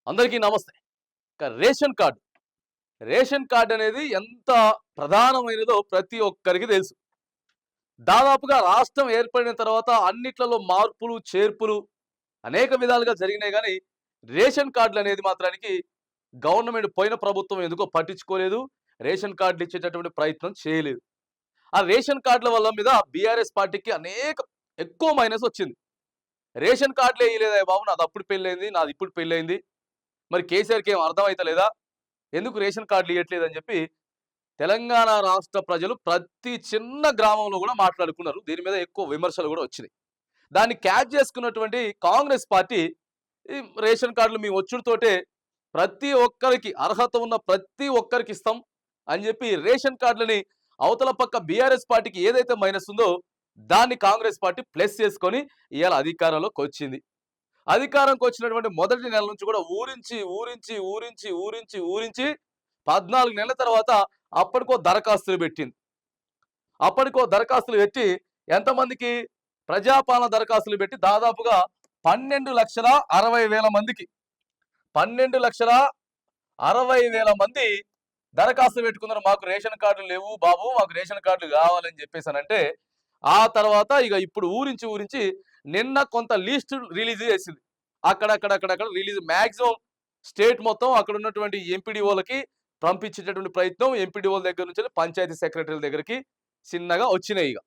అందరికీ నమస్తే. ఇక రేషన్ కార్డ్ అనేది ఎంత ప్రధానమైనదో ప్రతి ఒక్కరికి తెలుసు. దాదాపుగా రాష్ట్రం ఏర్పడిన తర్వాత అన్నిట్లలో మార్పులు, చేర్పులు అనేక విధాలుగా జరిగినాయి గానీ, రేషన్ కార్డులనేది మాత్రానికి గవర్నమెంట్ పోయిన ప్రభుత్వం ఎందుకో పట్టించుకోలేదు. రేషన్ కార్డులు ఇచ్చేటటువంటి ప్రయత్నం చేయలేదు. ఆ రేషన్ కార్డుల వల్ల మీద బీఆర్ఎస్ పార్టీకి ఎక్కువ మైనస్ వచ్చింది. రేషన్ కార్డులే ఇయ్యలేదయ్య బాబు, నాది అప్పుడు పెళ్లయింది, నాది ఇప్పుడు పెళ్లయింది. మరి కేసీఆర్‌కి ఏం అర్థమైతలేదా? ఎందుకు రేషన్ కార్డులు ఇయ్యట్లేదని చెప్పి తెలంగాణ రాష్ట్ర ప్రజలు ప్రతి చిన్న గ్రామంలో కూడా మాట్లాడుకున్నారు. దీని మీద ఎక్కువ విమర్శలు కూడా వచ్చినాయి. దాన్ని క్యాచ్ చేసుకున్నటువంటి కాంగ్రెస్ పార్టీ ఈ రేషన్ కార్డులు మీ వచ్చుడుతోటే ప్రతి ఒక్కరికి అర్హత ఉన్న ప్రతి ఒక్కరికి ఇస్తాం అని చెప్పి రేషన్ కార్డులని అవతల పక్క బీఆర్ఎస్ పార్టీకి ఏదైతే మైనస్ ఉందో దాన్ని కాంగ్రెస్ పార్టీ ప్లస్ చేసుకొని ఇవాళ అధికారంలోకి వచ్చింది. అధికారంకి వచ్చినటువంటి మొదటి నెల నుంచి కూడా ఊరించి ఊరించి ఊరించి ఊరించి ఊరించి 14 నెలల తర్వాత అప్పటికో దరఖాస్తులు పెట్టింది. అప్పటికో దరఖాస్తులు పెట్టి ఎంతమందికి ప్రజాపాలన దరఖాస్తులు పెట్టి దాదాపుగా 12,60,000 మందికి 12,60,000 మంది దరఖాస్తు పెట్టుకున్నారు. మాకు రేషన్ కార్డులు లేవు బాబు, మాకు రేషన్ కార్డులు కావాలని చెప్పేసానంటే ఆ తర్వాత ఇక ఇప్పుడు ఊరించి ఊరించి నిన్న కొంత లిస్ట్ రిలీజ్ చేసింది. అక్కడక్కడక్కడక్కడ రిలీజ్ మ్యాక్సిమం స్టేట్ మొత్తం అక్కడ ఉన్నటువంటి ఎంపీడీఓలకి పంపించేటటువంటి ప్రయత్నం ఎంపీడీఓల దగ్గర నుంచి పంచాయతీ సెక్రటరీల దగ్గరికి చిన్నగా వచ్చినాయి. ఇక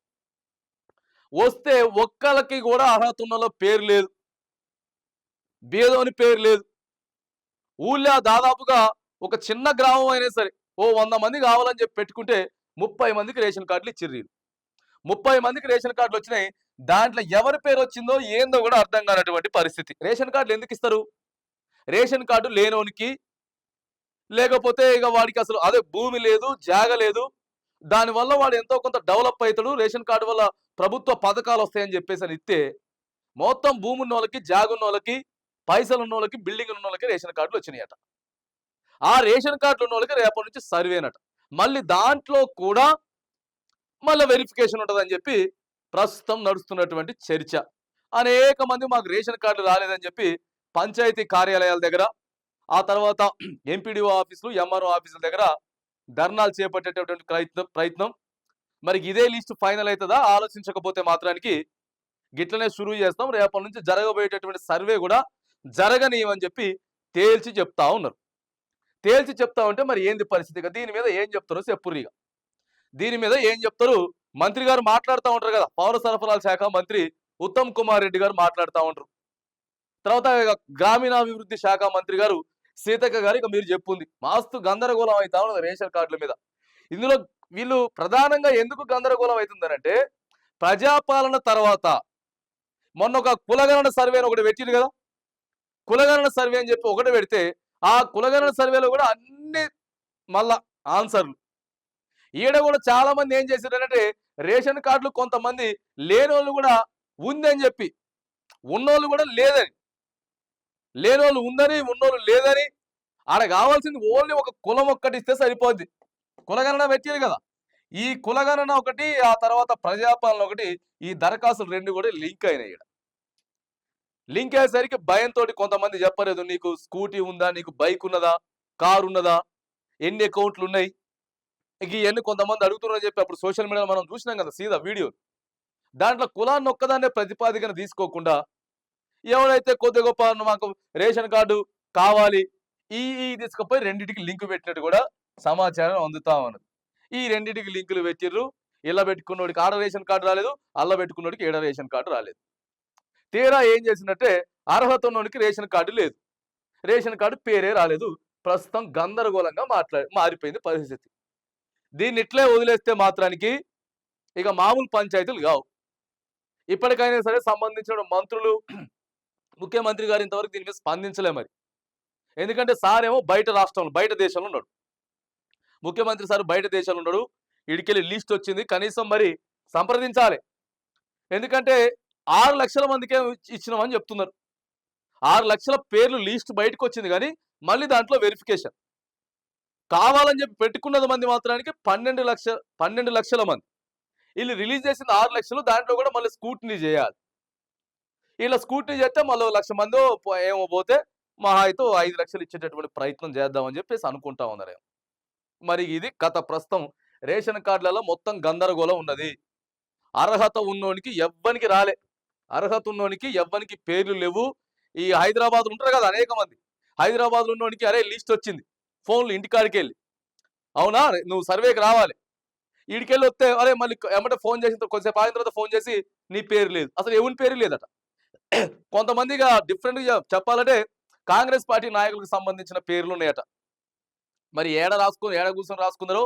వస్తే ఒక్కళ్ళకి కూడా అర్హత ఉన్నలో పేరు లేదు, బేదోని పేరు లేదు. ఊళ్ళో దాదాపుగా ఒక చిన్న గ్రామం అయినా సరే ఓ 100 మంది కావాలని చెప్పి పెట్టుకుంటే 30 మందికి రేషన్ కార్డులు ఇచ్చిర్రు. 30 మందికి రేషన్ కార్డులు వచ్చినాయి. దాంట్లో ఎవరి పేరు వచ్చిందో ఏందో కూడా అర్థం కానటువంటి పరిస్థితి. రేషన్ కార్డులు ఎందుకు ఇస్తారు? రేషన్ కార్డు లేనోనికి, లేకపోతే ఇక వాడికి అసలు అదే భూమి లేదు, జాగ లేదు, దానివల్ల వాడు ఎంతో కొంత డెవలప్ అవుతాడు, రేషన్ కార్డు వల్ల ప్రభుత్వ పథకాలు వస్తాయని చెప్పేసి అని ఇస్తే మొత్తం భూమి ఉన్న వాళ్ళకి, జాగ ఉన్న వాళ్ళకి, పైసలు ఉన్న వాళ్ళకి, బిల్డింగ్ ఉన్న వాళ్ళకి రేషన్ కార్డులు వచ్చినాయట. ఆ రేషన్ కార్డులు ఉన్న వాళ్ళకి రేపటి నుంచి సర్వేనట. మళ్ళీ దాంట్లో కూడా మళ్ళీ వెరిఫికేషన్ ఉంటుందని చెప్పి ప్రస్తుతం నడుస్తున్నటువంటి చర్చ. అనేక మంది మాకు రేషన్ కార్డులు రాలేదని చెప్పి పంచాయతీ కార్యాలయాల దగ్గర, ఆ తర్వాత ఎంపీడీఓ ఆఫీసులు, ఎంఆర్ఓ ఆఫీసుల దగ్గర ధర్నాలు చేపట్టేటటువంటి ప్రయత్నం. మరి ఇదే లిస్ట్ ఫైనల్ అవుతుందా? ఆలోచించకపోతే మాత్రానికి గిట్లనే షురూ చేస్తాం, రేపటి నుంచి జరగబోయేటటువంటి సర్వే కూడా జరగనీయమని చెప్పి తేల్చి చెప్తా ఉన్నారు. తేల్చి చెప్తా ఉంటే మరి ఏంది పరిస్థితి? దీని మీద ఏం చెప్తారో చెప్పుర్రిగా. దీని మీద ఏం చెప్తారు? మంత్రి గారు మాట్లాడుతూ ఉంటారు కదా, పౌర సరఫరాల శాఖ మంత్రి ఉత్తమ్ కుమార్ రెడ్డి గారు మాట్లాడుతూ ఉంటారు. తర్వాత గ్రామీణాభివృద్ధి శాఖ మంత్రి గారు సీతక్క గారు ఇక మీరు చెప్పుంది. మాస్తు గందరగోళం అవుతా ఉన్నది రేషన్ కార్డుల మీద. ఇందులో వీళ్ళు ప్రధానంగా ఎందుకు గందరగోళం అవుతుందనంటే, ప్రజాపాలన తర్వాత మొన్న ఒక కులగణన సర్వే ఒకటి పెట్టింది కదా, కులగణన సర్వే అని చెప్పి ఒకటి పెడితే ఆ కులగణన సర్వేలో కూడా అన్ని మళ్ళా ఆన్సర్లు. ఈడ కూడా చాలా మంది ఏం చేశారంటే రేషన్ కార్డులు కొంతమంది లేనోళ్ళు కూడా ఉందని చెప్పి, ఉన్నోళ్ళు కూడా లేదని, లేనోళ్ళు ఉందని ఉన్నోళ్ళు లేదని, ఆడ కావాల్సింది ఓన్లీ ఒక కులం ఒక్కటి ఇస్తే సరిపోద్ది. కులగణన పెట్టారు కదా, ఈ కులగణన ఒకటి, ఆ తర్వాత ప్రజాపాలన ఒకటి, ఈ దరఖాస్తులు రెండు కూడా లింక్ అయినాయి. ఇక్కడ లింక్ అయ్యేసరికి భయంతో కొంతమంది చెప్పలేదు, నీకు స్కూటీ ఉందా, నీకు బైక్ ఉన్నదా, కారు ఉన్నదా, ఎన్ని అకౌంట్లు ఉన్నాయి, ఇవన్నీ కొంతమంది అడుగుతున్నారని చెప్పి అప్పుడు సోషల్ మీడియాలో మనం చూసినాం కదా సీదా వీడియో. దాంట్లో కులాన్ని ఒక్కదాన్నే ప్రతిపాదికన తీసుకోకుండా ఎవరైతే కొద్ది గొప్ప మాకు రేషన్ కార్డు కావాలి ఈ తీసుకుపోయి రెండింటికి లింక్ పెట్టినట్టు కూడా సమాచారం అందుతా ఉన్నది. ఈ రెండింటికి లింకులు పెట్టిర్రు. ఇలా పెట్టుకున్నోడికి ఆడ రేషన్ కార్డు రాలేదు, అల్ల పెట్టుకున్నోడికి ఏడ రేషన్ కార్డు రాలేదు. తీరా ఏం చేసినట్టే అర్హత ఉన్నోడికి రేషన్ కార్డు లేదు, రేషన్ కార్డు పేరే రాలేదు. ప్రస్తుతం గందరగోళంగా మారిపోయింది పరిస్థితి. దీన్ని ఇట్లే వదిలేస్తే మాత్రానికి ఇక మామూలు పంచాయతీలు కావు. ఇప్పటికైనా సరే సంబంధించిన మంత్రులు, ముఖ్యమంత్రి గారు ఇంతవరకు దీని మీద స్పందించలే. మరి ఎందుకంటే సార్ ఏమో బయట రాష్ట్రంలో, బయట దేశంలో ఉన్నాడు, ముఖ్యమంత్రి సార్ బయట దేశంలో ఉన్నాడు. ఇడికెళ్ళి లిస్ట్ వచ్చింది, కనీసం మరి సంప్రదించాలి. ఎందుకంటే 6 లక్షల మందికే ఇచ్చినామని చెప్తున్నారు. 6 లక్షల పేర్లు లిస్ట్ బయటకు వచ్చింది, కానీ మళ్ళీ దాంట్లో వెరిఫికేషన్ కావాలని చెప్పి పెట్టుకున్నది మంది మాత్రానికి 12 లక్షల మంది. వీళ్ళు రిలీజ్ చేసింది 6 లక్షలు, దాంట్లో కూడా మళ్ళీ స్కూటినీ చేయాలి. ఇలా స్కూటినీ చేస్తే మళ్ళీ 1 లక్ష మంది ఏమో పోతే మహా అయితే ఓ 5 లక్షలు ఇచ్చేటటువంటి ప్రయత్నం చేద్దామని చెప్పేసి అనుకుంటా ఉన్నారేమో. మరి ఇది కథ ప్రస్తుతం రేషన్ కార్డులలో మొత్తం గందరగోళం ఉన్నది. అర్హత ఉన్నోనికి ఎవ్వనికి రాలే. అర్హత ఉన్నోనికి ఎవ్వనికి పేర్లు లేవు. ఈ హైదరాబాద్‌లో ఉంటారు కదా అనేక మంది. హైదరాబాద్‌లో ఉన్నోనికి అరే లిస్ట్ వచ్చింది. ఫోన్‌లు ఇంటికాడికెళ్ళి. అవునా? నువ్వు సర్వేకి రావాలి. ఈడికెళ్ళి వస్తే అరే మళ్ళీ ఎమ్మటే ఫోన్ చేసిన కొద్దిసేపు ఆగిన తర్వాత ఫోన్ చేసి నీ పేరు లేదు. అసలు ఎవని పేరు లేదట. కొంతమందిగా డిఫరెంట్‌గా చెప్పాలంటే కాంగ్రెస్ పార్టీ నాయకులకు సంబంధించిన పేర్లున్నాయట. మరి ఏడ కూర్చొని రాసుకున్నారో,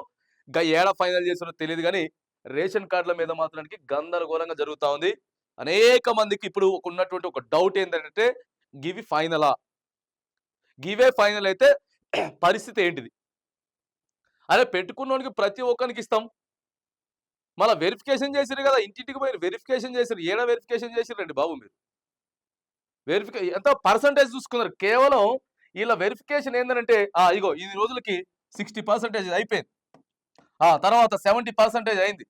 ఏడ ఫైనల్ చేసారో తెలీదు గానీ, రేషన్ కార్డుల మీద మాత్రానికి గందరగోళంగా జరుగుతా ఉంది. అనేక మందికి ఇప్పుడు ఉన్నటువంటి ఒక డౌట్ ఏంటంటే, గివి ఫైనలా? గివే ఫైనల్ అయితే పరిస్థితి ఏంటిది? అరే పెట్టుకున్నోనికి ప్రతి ఒక్కనికి ఇస్తాం. మళ్ళా వెరిఫికేషన్ చేసిర్రు కదా! ఇంటింటికి పోయి వెరిఫికేషన్ చేసిర్రు. ఏడ వెరిఫికేషన్ చేసిర్రండి బాబు మీరు? ఎంత పర్సెంటేజ్ చూసుకున్నారు. కేవలం ఈళ్ళ వెరిఫికేషన్ ఏందనంటే, ఇగో ఇన్ని రోజులకి 60% అయిపోయింది. తర్వాత 70% అయింది.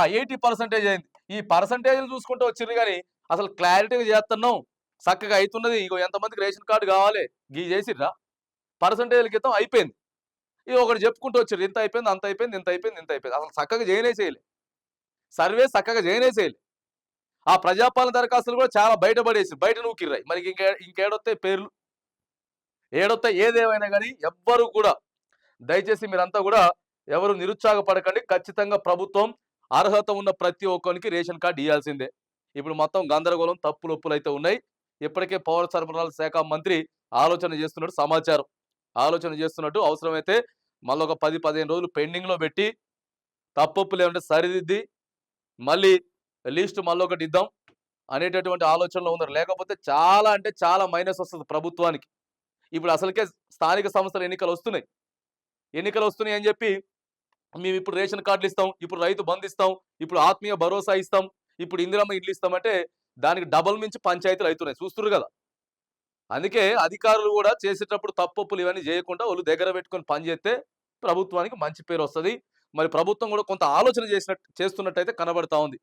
80% అయింది. ఈ పర్సెంటేజ్‌లు చూసుకుంటూ వచ్చిర్రు గాని, అసలు క్లారిటీగా చేస్తున్నాం. సక్కగా అయితున్నది. ఇగో ఎంతమందికి రేషన్ కార్డ్ కావాలి. గియి చేసిర్రా? పర్సెంటేజ్‌ల క్రితం అయిపోయింది. ఇది ఒకటి చెప్పుకుంటూ వచ్చిర్రు. ఇంత అయిపోయింది, అంత అయిపోయింది, ఇంత అయిపోయింది, ఇంత అయిపోయింది. అసలు చక్కగా చేయనే చేయలే. సర్వే చక్కగా చేయనే చేయలే. ఆ ప్రజాపాలన దరఖాస్తులు కూడా చాలా బయటపడేసిర్రు. బయట నూకిర్రాయి. మరి ఇంకేడొత్తాయి పేర్లు? ఏడొత్తాయి? ఏదేమైనా గాని ఎవ్వరు కూడా దయచేసి మీరంతా కూడా ఎవరు నిరుత్సాహపడకండి. ఖచ్చితంగా ప్రభుత్వం అర్హత ఉన్న ప్రతి ఒక్కరికి రేషన్ కార్డు ఇయ్యాల్సిందే. ఇప్పుడు మొత్తం గందరగోళం, తప్పులొప్పులైతే ఉన్నాయి. ఇప్పటికే పౌర సరఫరాల శాఖ మంత్రి ఆలోచన చేస్తున్నట్టు సమాచారం. ఆలోచన చేస్తున్నట్టు అవసరమైతే మళ్ళొక 10, 15 రోజులు పెండింగ్‌లో పెట్టి తప్పొప్పులు ఏమంటే సరిదిద్ది మళ్ళీ లిస్ట్ మళ్ళొకటి ఇద్దాం అనేటటువంటి ఆలోచనలో ఉన్నారు. లేకపోతే చాలా అంటే చాలా మైనస్ వస్తది ప్రభుత్వానికి. ఇప్పుడు అసలుకే స్థానిక సంస్థల ఎన్నికలొస్తున్నాయి. ఎన్నికలొస్తున్నాయి అని చెప్పి మేమిప్పుడు రేషన్ కార్డులు ఇస్తాం. ఇప్పుడు రైతు బంధు ఇస్తాం. ఇప్పుడు ఆత్మీయ భరోసా ఇస్తాం. ఇప్పుడు ఇందిరమ్మ ఇల్లు ఇస్తామంటే దానికి డబుల్ మించి పంచాయతీలు అయితున్నాయి. చూస్తుర్రు కదా! అందుకే అధికారులు కూడా చేసేటప్పుడు తప్పొప్పులు ఇవన్నీ చేయకుండా ఓళ్ళు దగ్గర పెట్టుకొని పని చేస్తే ప్రభుత్వానికి మంచి పేరొస్తది. మరి ప్రభుత్వం కూడా కొంత ఆలోచన చేస్తున్నట్టయితే కనబడతా ఉంది.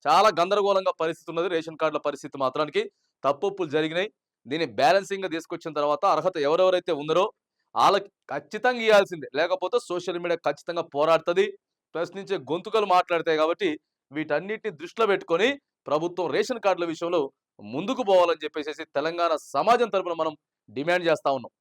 చాలా గందరగోళంగా పరిస్థితి ఉన్నది. రేషన్ కార్డుల పరిస్థితి మాత్రానికి తప్పొప్పులు జరిగినాయి. దీన్ని బ్యాలెన్సింగ్‌గా తీసుకొచ్చిన తర్వాత అర్హత ఎవరెవరైతే ఉన్నారో ఆళ్ళకి ఖచ్చితంగా ఇయ్యాల్సిందే. లేకపోతే సోషల్ మీడియా ఖచ్చితంగా పోరాడుతది. ప్రశ్నించే గొంతుకలు మాట్లాడతాయి కాబట్టి వీటన్నిటిని దృష్టిలో పెట్టుకొని ప్రభుత్వం రేషన్ కార్డుల విషయంలో ముందుకు పోవాలని చెప్పేసేసి తెలంగాణ సమాజం తరపున మనం డిమాండ్ చేస్తా ఉన్నాం.